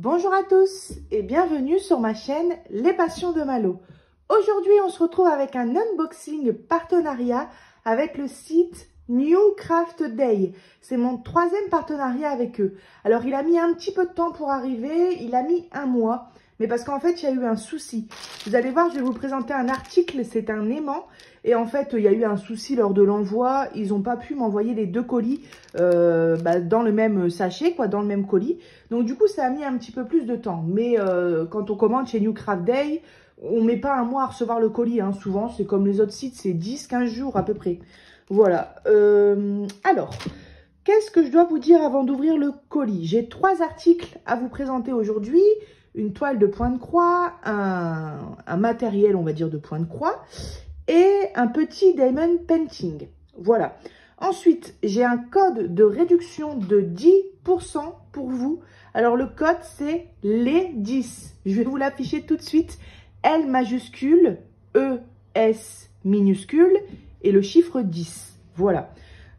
Bonjour à tous et bienvenue sur ma chaîne Les Passions de Malo. Aujourd'hui, on se retrouve avec un unboxing partenariat avec le site New Craft Day. C'est mon 3e partenariat avec eux. Alors, il a mis un petit peu de temps pour arriver, il a mis un mois, mais parce qu'en fait, il y a eu un souci. Vous allez voir, je vais vous présenter un article, c'est un aimant. Et en fait, il y a eu un souci lors de l'envoi. Ils n'ont pas pu m'envoyer les deux colis dans le même sachet, dans le même colis. Donc, du coup, ça a mis un petit peu plus de temps. Mais quand on commande chez New Craft Day, on ne met pas un mois à recevoir le colis. Hein. Souvent, c'est comme les autres sites, c'est 10-15 jours à peu près. Voilà. Alors, qu'est-ce que je dois vous dire avant d'ouvrir le colis? J'ai 3 articles à vous présenter aujourd'hui. Une toile de point de croix, un matériel, on va dire, de point de croix et un petit diamond painting. Voilà. Ensuite, j'ai un code de réduction de 10% pour vous. Alors, le code, c'est les 10. Je vais vous l'afficher tout de suite. L majuscule, E, S minuscule et le chiffre 10. Voilà.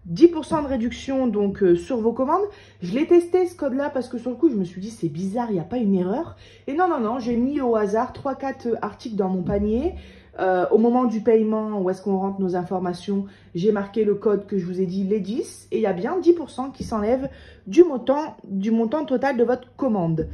10% de réduction donc sur vos commandes. Je l'ai testé ce code là parce que sur le coup je me suis dit c'est bizarre, il n'y a pas une erreur. Et non, j'ai mis au hasard 3-4 articles dans mon panier. Au moment du paiement, où est-ce qu'on rentre nos informations, j'ai marqué le code que je vous ai dit, les 10. Et il y a bien 10% qui s'enlève du montant total de votre commande.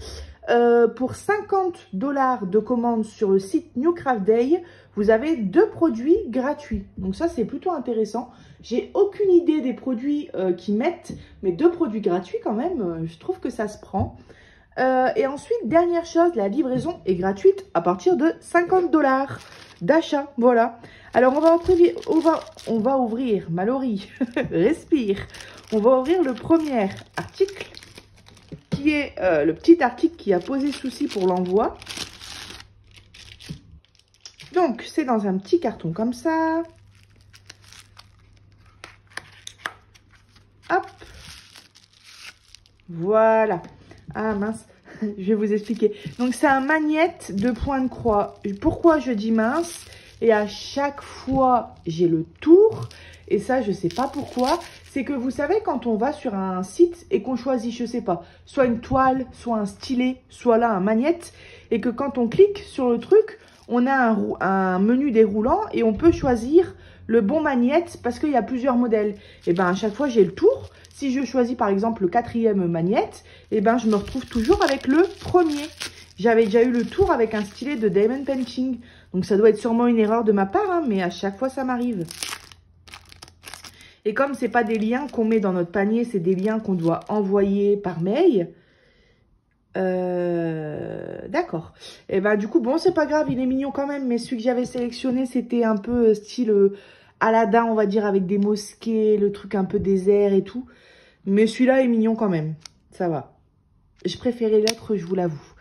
Pour 50 $ de commande sur le site New Craft Day, vous avez 2 produits gratuits. Donc ça, c'est plutôt intéressant. J'ai aucune idée des produits qu'ils mettent, mais 2 produits gratuits quand même, je trouve que ça se prend. Et ensuite, dernière chose, la livraison est gratuite à partir de 50 $ d'achat. Voilà. Alors, on va ouvrir, Mallory, respire. On va ouvrir le premier article, qui est le petit article qui a posé souci pour l'envoi. Donc, c'est dans un petit carton comme ça. Hop. Voilà. Ah mince, je vais vous expliquer. Donc, c'est un magnète de point de croix. Pourquoi je dis mince? Et à chaque fois, j'ai le tour. Et ça, je ne sais pas pourquoi. C'est que vous savez, quand on va sur un site et qu'on choisit, je ne sais pas, soit une toile, soit un stylet, soit là un magnète, et que quand on clique sur le truc, on a un menu déroulant et on peut choisir le bon magnète parce qu'il y a plusieurs modèles. Et bien, à chaque fois, j'ai le tour. Si je choisis par exemple le 4e magnète, et ben, je me retrouve toujours avec le premier. J'avais déjà eu le tour avec un stylet de diamond painting. Donc, ça doit être sûrement une erreur de ma part, hein, mais à chaque fois, ça m'arrive. Et comme ce n'est pas des liens qu'on met dans notre panier, c'est des liens qu'on doit envoyer par mail. D'accord. Et ben du coup, bon, c'est pas grave, il est mignon quand même. Mais celui que j'avais sélectionné, c'était un peu style Aladdin, on va dire, avec des mosquées, le truc un peu désert et tout. Mais celui-là est mignon quand même. Ça va. Je préférais l'autre, je vous l'avoue.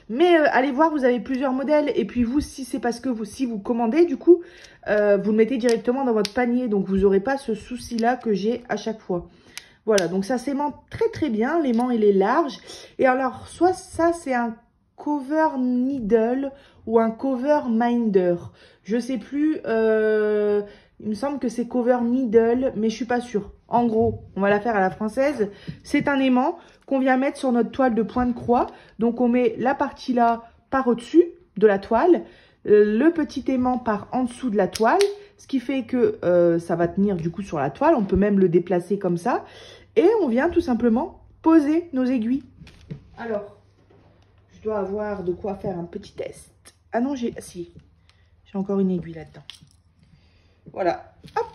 Mais allez voir, vous avez plusieurs modèles. Et puis vous, si c'est parce que si vous commandez, du coup, vous le mettez directement dans votre panier. Donc, vous n'aurez pas ce souci-là que j'ai à chaque fois. Voilà, donc ça s'aimante très bien. L'aimant, il est large. Et alors, soit ça, c'est un cover needle ou un cover minder. Je sais plus. Il me semble que c'est cover needle, mais je suis pas sûre. En gros, on va la faire à la française. C'est un aimant qu'on vient mettre sur notre toile de point de croix. Donc, on met la partie là par au-dessus de la toile. Le petit aimant par en dessous de la toile. Ce qui fait que ça va tenir du coup sur la toile. On peut même le déplacer comme ça. Et on vient tout simplement poser nos aiguilles. Alors, je dois avoir de quoi faire un petit test. Ah non, j'ai encore une aiguille là-dedans. Voilà, hop.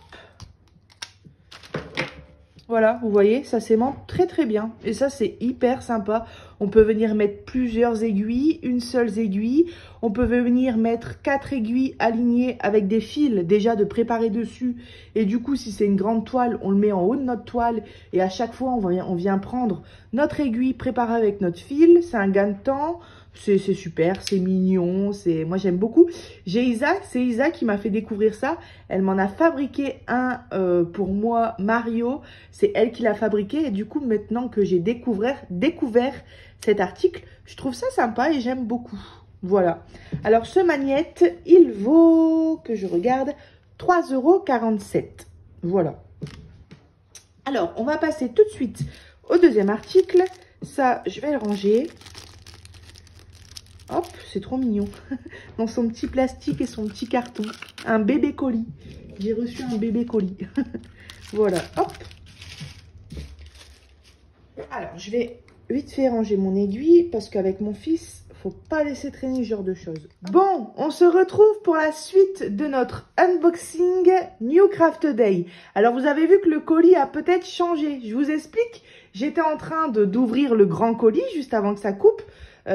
Voilà, vous voyez, ça s'aimante très bien. Et ça, c'est hyper sympa. On peut venir mettre plusieurs aiguilles, une seule aiguille. On peut venir mettre 4 aiguilles alignées avec des fils déjà de préparer dessus. Et du coup, si c'est une grande toile, on le met en haut de notre toile. Et à chaque fois, on vient prendre notre aiguille préparée avec notre fil. C'est un gain de temps. C'est super, c'est mignon, moi j'aime beaucoup. C'est Isa qui m'a fait découvrir ça. Elle m'en a fabriqué un pour moi, Mario. C'est elle qui l'a fabriqué et du coup maintenant que j'ai découvert cet article, je trouve ça sympa et j'aime beaucoup. Voilà. Alors ce magnète, il vaut, que je regarde, 3,47 €. Voilà. Alors on va passer tout de suite au deuxième article. Ça, je vais le ranger. Hop, c'est trop mignon. Dans son petit plastique et son petit carton. Un bébé colis. J'ai reçu un bébé colis. Voilà, hop. Alors, je vais vite fait ranger mon aiguille parce qu'avec mon fils, faut pas laisser traîner ce genre de choses. Bon, on se retrouve pour la suite de notre unboxing New Craft Day. Alors, vous avez vu que le colis a peut-être changé. Je vous explique. J'étais en train d'ouvrir le grand colis juste avant que ça coupe.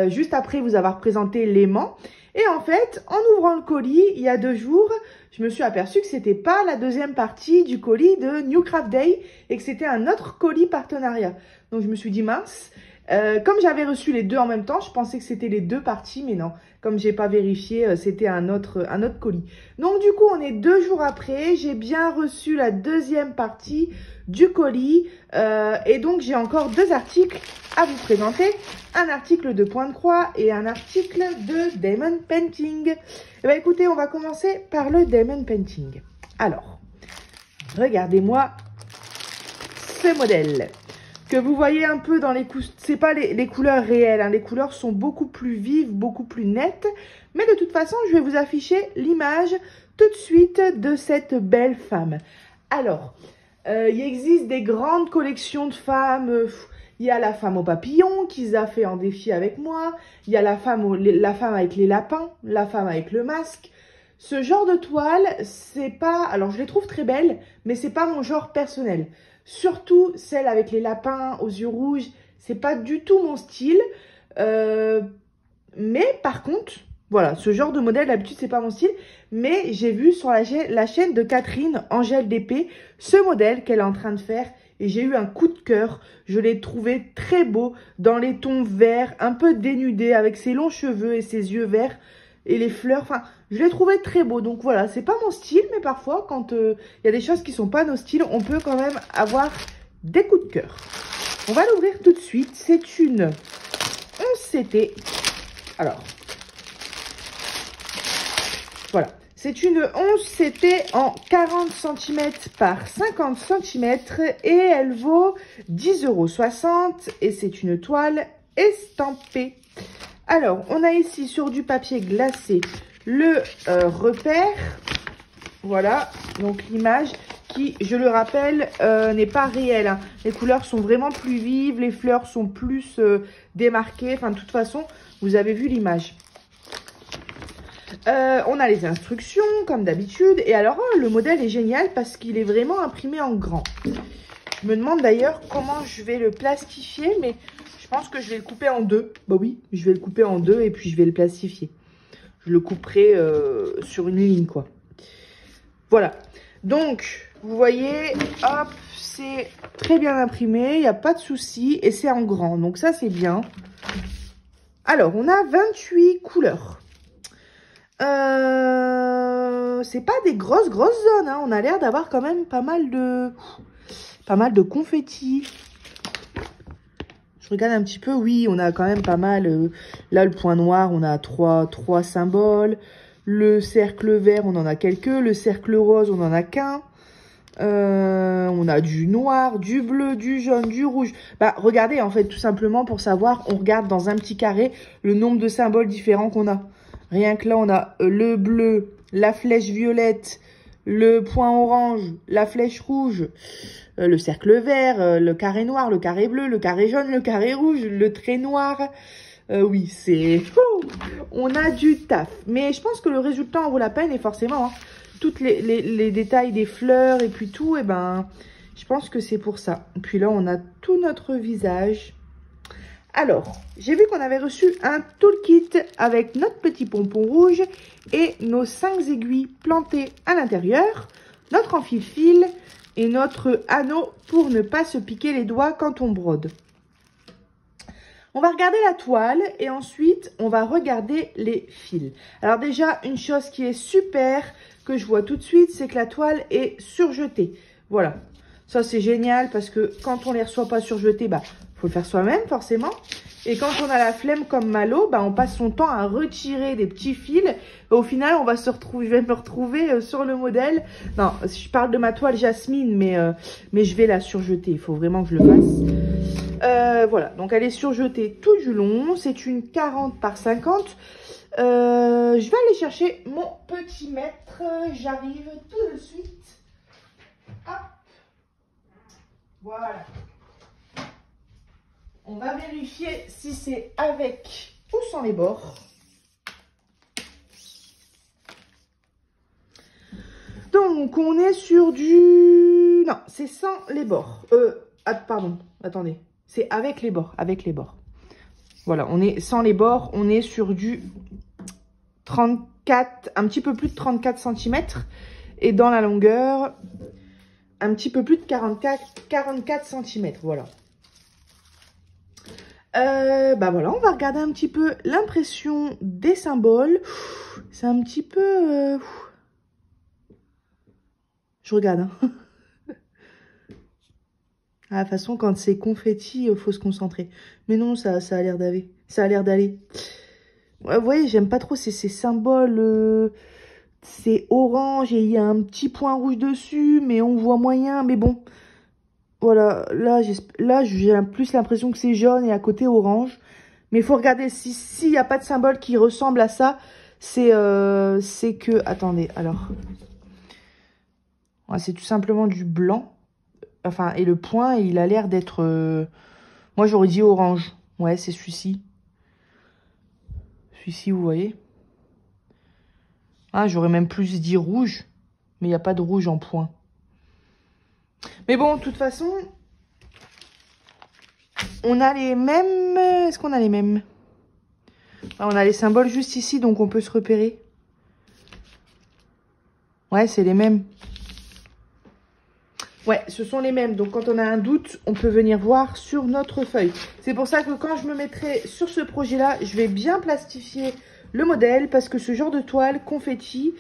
Juste après vous avoir présenté l'aimant. Et en fait, en ouvrant le colis, il y a 2 jours, je me suis aperçue que c'était pas la deuxième partie du colis de New Craft Day et que c'était un autre colis partenariat. Donc je me suis dit mince. Comme j'avais reçu les 2 en même temps, je pensais que c'était les 2 parties, mais non. Comme j'ai pas vérifié, c'était un autre colis. Donc du coup, on est 2 jours après. J'ai bien reçu la deuxième partie du colis. Et donc, j'ai encore 2 articles à vous présenter. Un article de point de croix et un article de Diamond Painting. Eh bien, écoutez, on va commencer par le Diamond Painting. Alors, regardez-moi ce modèle. Que vous voyez un peu dans les couleurs, c'est pas les couleurs réelles, hein. Les couleurs sont beaucoup plus vives, beaucoup plus nettes. Mais de toute façon, je vais vous afficher l'image tout de suite de cette belle femme. Alors, il existe des grandes collections de femmes. Il y a la femme au papillon qu'ils a fait en défi avec moi. Il y a la femme avec les lapins, la femme avec le masque. Ce genre de toile, c'est pas... Alors, je les trouve très belles, mais c'est pas mon genre personnel. Surtout celle avec les lapins aux yeux rouges, c'est pas du tout mon style. Mais par contre, voilà, ce genre de modèle, d'habitude, c'est pas mon style. Mais j'ai vu sur la chaîne de Catherine, Angèle d'Épée, ce modèle qu'elle est en train de faire. Et j'ai eu un coup de cœur. Je l'ai trouvé très beau dans les tons verts, un peu dénudé, avec ses longs cheveux et ses yeux verts. Et les fleurs, enfin, je l'ai trouvé très beau. Donc voilà, c'est pas mon style, mais parfois, quand il y a des choses qui sont pas nos styles, on peut quand même avoir des coups de cœur. On va l'ouvrir tout de suite. C'est une 11CT. Alors, voilà. C'est une 11CT en 40 cm par 50 cm et elle vaut 10,60 € et c'est une toile estampée. Alors, on a ici sur du papier glacé le repère. Voilà, donc l'image qui, je le rappelle, n'est pas réelle, hein. Les couleurs sont vraiment plus vives, les fleurs sont plus démarquées. Enfin, de toute façon, vous avez vu l'image. On a les instructions, comme d'habitude. Et alors, le modèle est génial parce qu'il est vraiment imprimé en grand. Je me demande d'ailleurs comment je vais le plastifier, mais... Je pense que je vais le couper en 2. Bah oui, je vais le couper en 2 et puis je vais le plastifier. Je le couperai sur une ligne, quoi. Voilà. Donc, vous voyez, hop, c'est très bien imprimé. Il n'y a pas de souci et c'est en grand. Donc ça, c'est bien. Alors, on a 28 couleurs. C'est pas des grosses zones, hein. On a l'air d'avoir quand même pas mal de confettis. Je regarde un petit peu, oui, on a quand même pas mal. Là, le point noir, on a trois symboles. Le cercle vert, on en a quelques. Le cercle rose, on n'en a qu'un. On a du noir, du bleu, du jaune, du rouge. Bah, regardez, en fait, tout simplement pour savoir, on regarde dans un petit carré le nombre de symboles différents qu'on a. Rien que là, on a le bleu, la flèche violette, le point orange, la flèche rouge, le cercle vert, le carré noir, le carré bleu, le carré jaune, le carré rouge, le trait noir. Oui, c'est... on a du taf. Mais je pense que le résultat en vaut la peine et forcément, hein, toutes les détails des fleurs et puis tout, et ben, je pense que c'est pour ça. Et puis là, on a tout notre visage. Alors, j'ai vu qu'on avait reçu un toolkit avec notre petit pompon rouge et nos 5 aiguilles plantées à l'intérieur, notre enfile-fil et notre anneau pour ne pas se piquer les doigts quand on brode. On va regarder la toile et ensuite, on va regarder les fils. Alors déjà, une chose qui est super, que je vois tout de suite, c'est que la toile est surjetée. Voilà, ça c'est génial parce que quand on les reçoit pas surjetés, bah, faut le faire soi-même forcément. Et quand on a la flemme comme Malo, bah, on passe son temps à retirer des petits fils. Et au final, on va se retrouver, je vais me retrouver sur le modèle. Non, je parle de ma toile Jasmine, mais je vais la surjeter. Il faut vraiment que je le fasse. Voilà, donc elle est surjetée tout du long. C'est une 40 par 50. Je vais aller chercher mon petit mètre. J'arrive tout de suite. Hop. Voilà. On va vérifier si c'est avec ou sans les bords. Donc, on est sur du... Non, c'est sans les bords. Pardon, attendez. C'est avec les bords, avec les bords. Voilà, on est sans les bords. On est sur du 34, un petit peu plus de 34 cm. Et dans la longueur, un petit peu plus de 44 cm. Voilà. Bah voilà, on va regarder un petit peu l'impression des symboles. C'est un petit peu... Je regarde. Hein. Ah, de toute façon, quand c'est confetti, il faut se concentrer. Mais non, ça a l'air d'aller. Ça a l'air d'aller. Ouais, vous voyez, j'aime pas trop ces symboles. C'est orange et il y a un petit point rouge dessus, mais on voit moyen. Mais bon, voilà. Là, j'ai plus l'impression que c'est jaune et à côté orange. Mais il faut regarder s'il n'y a pas de symbole qui ressemble à ça. C'est que... Attendez, alors... Ouais, c'est tout simplement du blanc. Enfin, et le point, il a l'air d'être... Moi, j'aurais dit orange. Ouais, c'est celui-ci. Celui-ci, vous voyez. Ah, j'aurais même plus dit rouge. Mais il n'y a pas de rouge en point. Mais bon, de toute façon... On a les mêmes... Est-ce qu'on a les mêmes? Ah, on a les symboles juste ici, donc on peut se repérer. Ouais, c'est les mêmes. Ouais, ce sont les mêmes. Donc, quand on a un doute, on peut venir voir sur notre feuille. C'est pour ça que quand je me mettrai sur ce projet-là, je vais bien plastifier le modèle. Parce que ce genre de toile, confetti,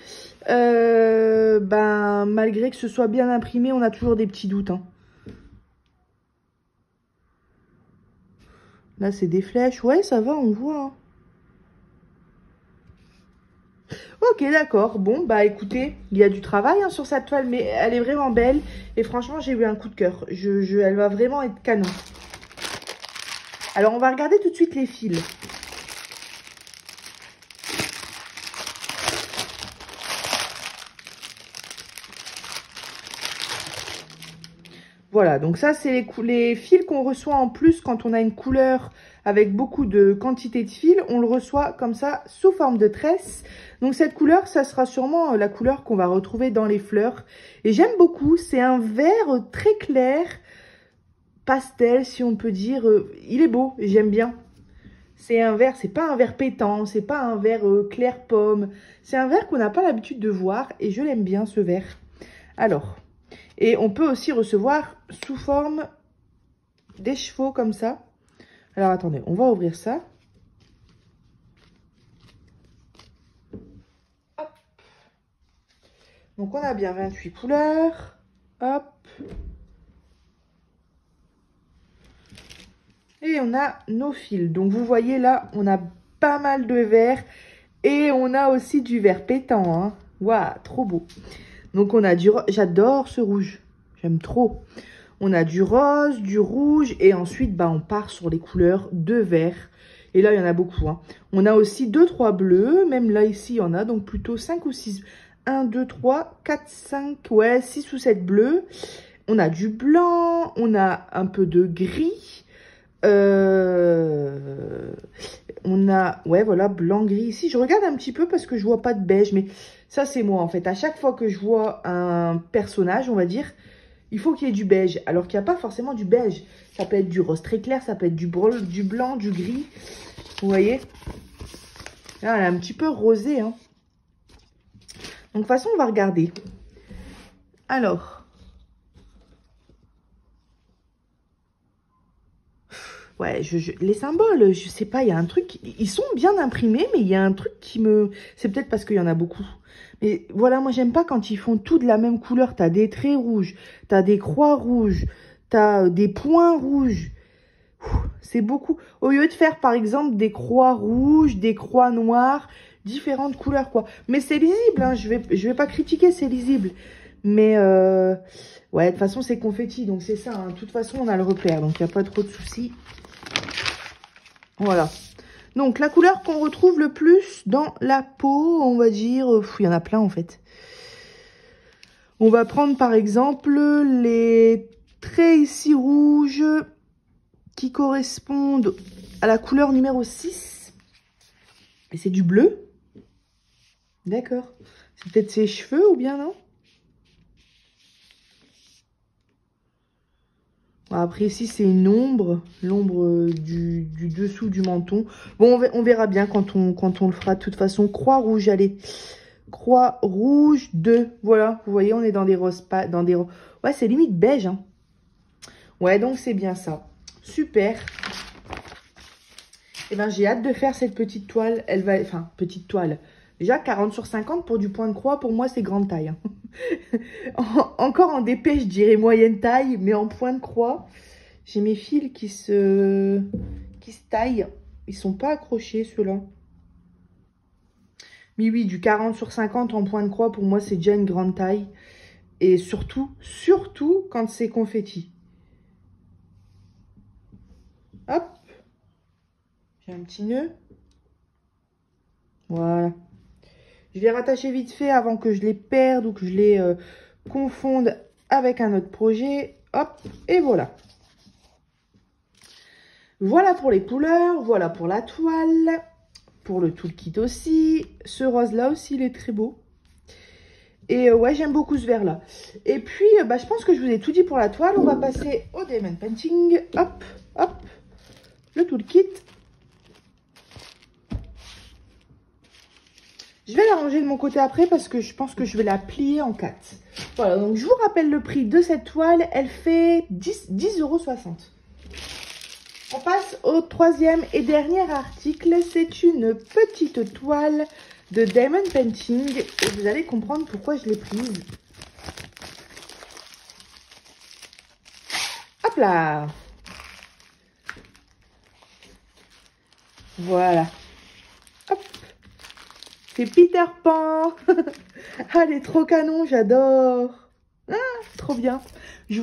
ben, malgré que ce soit bien imprimé, on a toujours des petits doutes. Hein. Là, c'est des flèches. Ouais, ça va, on voit. Hein. Ok, d'accord. Bon, bah écoutez, il y a du travail hein, sur cette toile, mais elle est vraiment belle. Et franchement, j'ai eu un coup de cœur. Elle va vraiment être canon. Alors, on va regarder tout de suite les fils. Voilà, donc ça, c'est les fils qu'on reçoit en plus quand on a une couleur avec beaucoup de quantité de fils. On le reçoit comme ça, sous forme de tresse. Donc cette couleur, ça sera sûrement la couleur qu'on va retrouver dans les fleurs. Et j'aime beaucoup, c'est un vert très clair, pastel si on peut dire. Il est beau, j'aime bien. C'est un vert, c'est pas un vert pétant, c'est pas un vert clair pomme. C'est un vert qu'on n'a pas l'habitude de voir et je l'aime bien ce vert. Alors... Et on peut aussi recevoir sous forme des chevaux comme ça. Alors, attendez, on va ouvrir ça. Hop. Donc, on a bien 28 couleurs. Hop. Et on a nos fils. Donc, vous voyez là, on a pas mal de vert. Et on a aussi du vert pétant. Hein. Waouh, trop beau. Donc, on a du... J'adore ce rouge. J'aime trop. On a du rose, du rouge. Et ensuite, bah, on part sur les couleurs de vert. Et là, il y en a beaucoup. Hein. On a aussi 2-3 bleus. Même là, ici, il y en a. Donc, plutôt 5 ou 6. 1, 2, 3, 4, 5. Ouais, 6 ou 7 bleus. On a du blanc. On a un peu de gris. On a, ouais, voilà, blanc-gris ici. Je regarde un petit peu parce que je vois pas de beige. Mais ça, c'est moi, en fait. À chaque fois que je vois un personnage, on va dire, il faut qu'il y ait du beige. Alors qu'il n'y a pas forcément du beige. Ça peut être du rose très clair, ça peut être du blanc, du gris. Vous voyez? Là, elle est un petit peu rosée. Hein. Donc, de toute façon, on va regarder. Alors... Ouais, les symboles, je sais pas, il y a un truc... Ils sont bien imprimés, mais il y a un truc qui me... C'est peut-être parce qu'il y en a beaucoup. Mais voilà, moi, j'aime pas quand ils font tout de la même couleur. T'as des traits rouges, t'as des croix rouges, t'as des points rouges. C'est beaucoup. Au lieu de faire, par exemple, des croix rouges, des croix noires, différentes couleurs, quoi. Mais c'est lisible, hein. Je vais pas critiquer, c'est lisible. Mais, ouais, de toute façon, c'est confetti, donc c'est ça, hein. De toute façon, on a le repère, donc il n'y a pas trop de soucis. Voilà. Donc, la couleur qu'on retrouve le plus dans la peau, on va dire... il y en a plein, en fait. On va prendre, par exemple, les traits ici rouges qui correspondent à la couleur numéro 6. Et c'est du bleu. D'accord. C'est peut-être ses cheveux ou bien, non? Après, ici, c'est une ombre. L'ombre du dessous du menton. Bon, on verra bien quand on le fera. De toute façon, croix rouge, allez. Croix rouge 2. Voilà, vous voyez, on est dans des roses pas... Dans des... Ouais, c'est limite beige, hein. Ouais, donc c'est bien ça. Super. Eh ben, j'ai hâte de faire cette petite toile. Elle va... Enfin, petite toile. Déjà, 40 sur 50 pour du point de croix, pour moi, c'est grande taille. Hein. Encore en DP, je dirais moyenne taille, mais en point de croix, j'ai mes fils qui se taillent. Ils sont pas accrochés, ceux-là. Mais oui, du 40 sur 50 en point de croix, pour moi, c'est déjà une grande taille. Et surtout quand c'est confetti. Hop. J'ai un petit nœud. Voilà. Je vais rattacher vite fait avant que je les perde ou que je les confonde avec un autre projet. Hop, et voilà. Voilà pour les couleurs, voilà pour la toile, pour le toolkit aussi. Ce rose-là aussi, il est très beau. Et ouais, j'aime beaucoup ce vert-là. Et puis, je pense que je vous ai tout dit pour la toile. On va passer au diamond painting. Hop, hop, le toolkit. Je vais la ranger de mon côté après parce que je pense que je vais la plier en 4. Voilà, donc je vous rappelle le prix de cette toile. Elle fait 10,60 €. On passe au troisième et dernier article. C'est une petite toile de diamond painting. Et vous allez comprendre pourquoi je l'ai prise. Hop là! Voilà. Hop. C'est Peter Pan. Ah, elle est trop canon, j'adore. Ah, trop bien. Je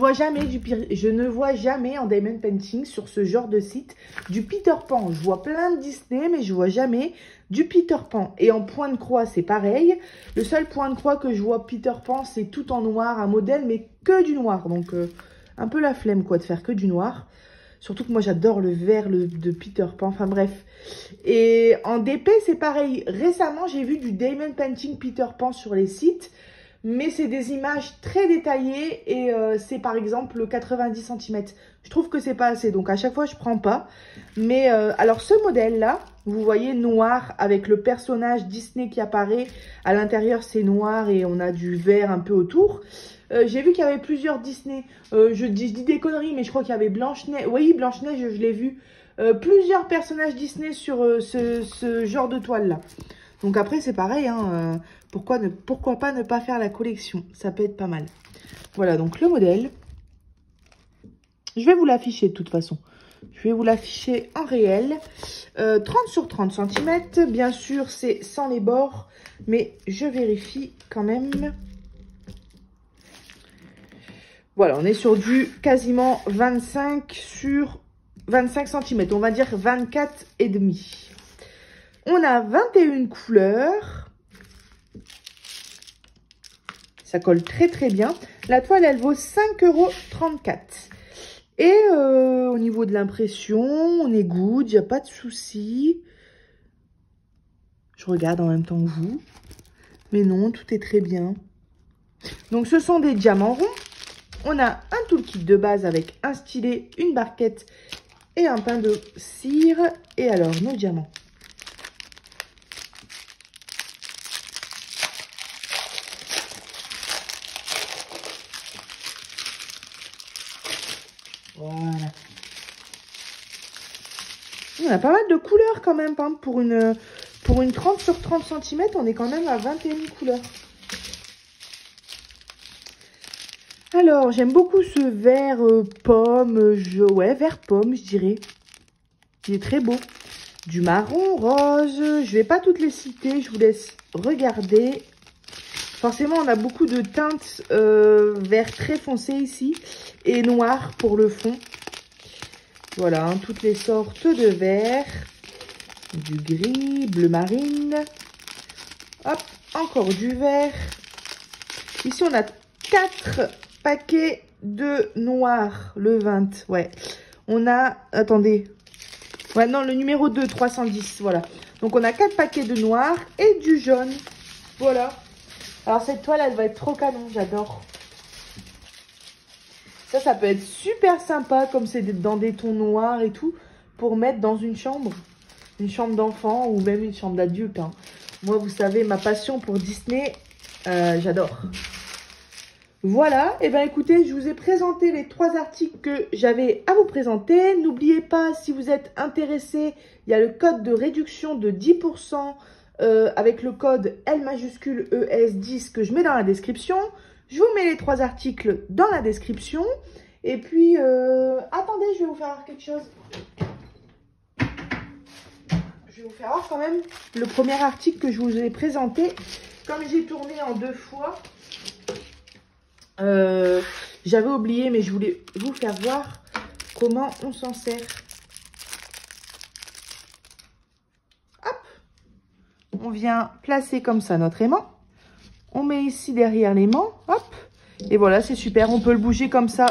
ne vois jamais en diamond painting sur ce genre de site du Peter Pan. Je vois plein de Disney, mais je vois jamais du Peter Pan. Et en point de croix, c'est pareil. Le seul point de croix que je vois Peter Pan, c'est tout en noir, un modèle, mais que du noir. Donc, un peu la flemme, quoi, de faire que du noir. Surtout que moi, j'adore le vert de Peter Pan. Enfin, bref. Et en DP, c'est pareil. Récemment, j'ai vu du diamond painting Peter Pan sur les sites. Mais c'est des images très détaillées et c'est par exemple 90 cm. Je trouve que c'est pas assez, donc à chaque fois je prends pas. Mais alors ce modèle-là, vous voyez noir avec le personnage Disney qui apparaît. À l'intérieur c'est noir et on a du vert un peu autour. J'ai vu qu'il y avait plusieurs Disney. Je dis des conneries, mais je crois qu'il y avait Blanche-Neige. Oui, Blanche-Neige, je l'ai vu. Plusieurs personnages Disney sur ce genre de toile-là. Donc après, c'est pareil, hein, pourquoi pas ne pas faire la collection? Ça peut être pas mal. Voilà, donc le modèle. Je vais vous l'afficher de toute façon. Je vais vous l'afficher en réel. 30 sur 30 cm. Bien sûr, c'est sans les bords. Mais je vérifie quand même. Voilà, on est sur du quasiment 25 sur 25 cm. On va dire 24,5. On a 21 couleurs. Ça colle très très bien. La toile, elle vaut 5,34 €. Et au niveau de l'impression, on est good, il n'y a pas de souci. Je regarde en même temps que vous. Mais non, tout est très bien. Donc, ce sont des diamants ronds. On a un toolkit de base avec un stylet, une barquette et un pain de cire. Et alors, nos diamants. Voilà. On a pas mal de couleurs quand même. Hein. Pour une 30 sur 30 cm, on est quand même à 21 couleurs. Alors, j'aime beaucoup ce vert pomme, ouais, vert pomme, je dirais. Il est très beau. Du marron, rose, je vais pas toutes les citer, je vous laisse regarder. Forcément, on a beaucoup de teintes vert très foncé ici et noir pour le fond. Voilà, hein, toutes les sortes de vert. Du gris, bleu marine. Hop, encore du vert. Ici, on a 4 paquets de noir, le 20, ouais. On a, attendez, ouais, non, le numéro 2, 310, voilà. Donc, on a 4 paquets de noir et du jaune, voilà. Alors, cette toile, elle va être trop canon, j'adore. Ça peut être super sympa, comme c'est dans des tons noirs et tout, pour mettre dans une chambre d'enfant ou même une chambre d'adulte, hein. Moi, vous savez, ma passion pour Disney, j'adore. Voilà, et bien écoutez, je vous ai présenté les 3 articles que j'avais à vous présenter. N'oubliez pas, si vous êtes intéressé, il y a le code de réduction de 10% avec le code L majuscule ES10 que je mets dans la description. Je vous mets les 3 articles dans la description. Et puis, attendez, je vais vous faire voir quelque chose. Je vais vous faire voir quand même le premier article que je vous ai présenté. Comme j'ai tourné en 2 fois... j'avais oublié, mais je voulais vous faire voir comment on s'en sert. Hop, on vient placer comme ça notre aimant. On met ici derrière l'aimant, hop, et voilà, c'est super. On peut le bouger comme ça.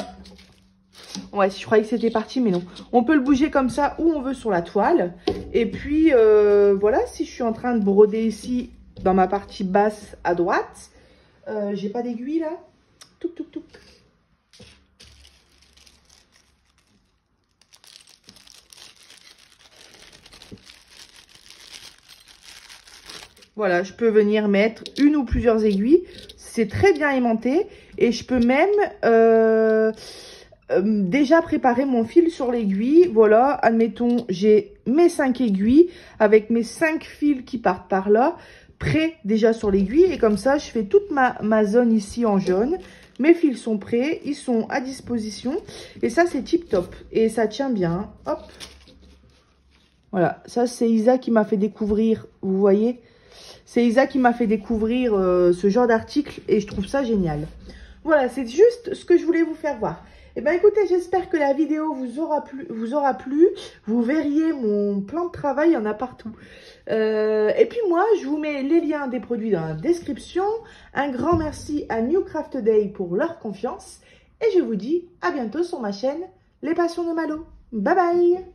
Ouais, je croyais que c'était parti, mais non. On peut le bouger comme ça où on veut sur la toile. Et puis, voilà, si je suis en train de broder ici, dans ma partie basse à droite, j'ai pas d'aiguille là. Touc, touc, touc. Voilà, je peux venir mettre une ou plusieurs aiguilles. C'est très bien aimanté. Et je peux même déjà préparer mon fil sur l'aiguille. Voilà, admettons, j'ai mes 5 aiguilles avec mes 5 fils qui partent par là, prêts déjà sur l'aiguille. Et comme ça, je fais toute ma zone ici en jaune. Mes fils sont prêts, ils sont à disposition. Et ça, c'est tip top. Et ça tient bien. Hop. Voilà, ça, c'est Isa qui m'a fait découvrir, vous voyez. C'est Isa qui m'a fait découvrir ce genre d'article et je trouve ça génial. Voilà, c'est juste ce que je voulais vous faire voir. Eh bien, écoutez, j'espère que la vidéo vous aura plu. Vous verriez mon plan de travail, il y en a partout. Et puis moi, je vous mets les liens des produits dans la description. Un grand merci à New Craft Day pour leur confiance. Et je vous dis à bientôt sur ma chaîne Les Passions de Malo. Bye bye!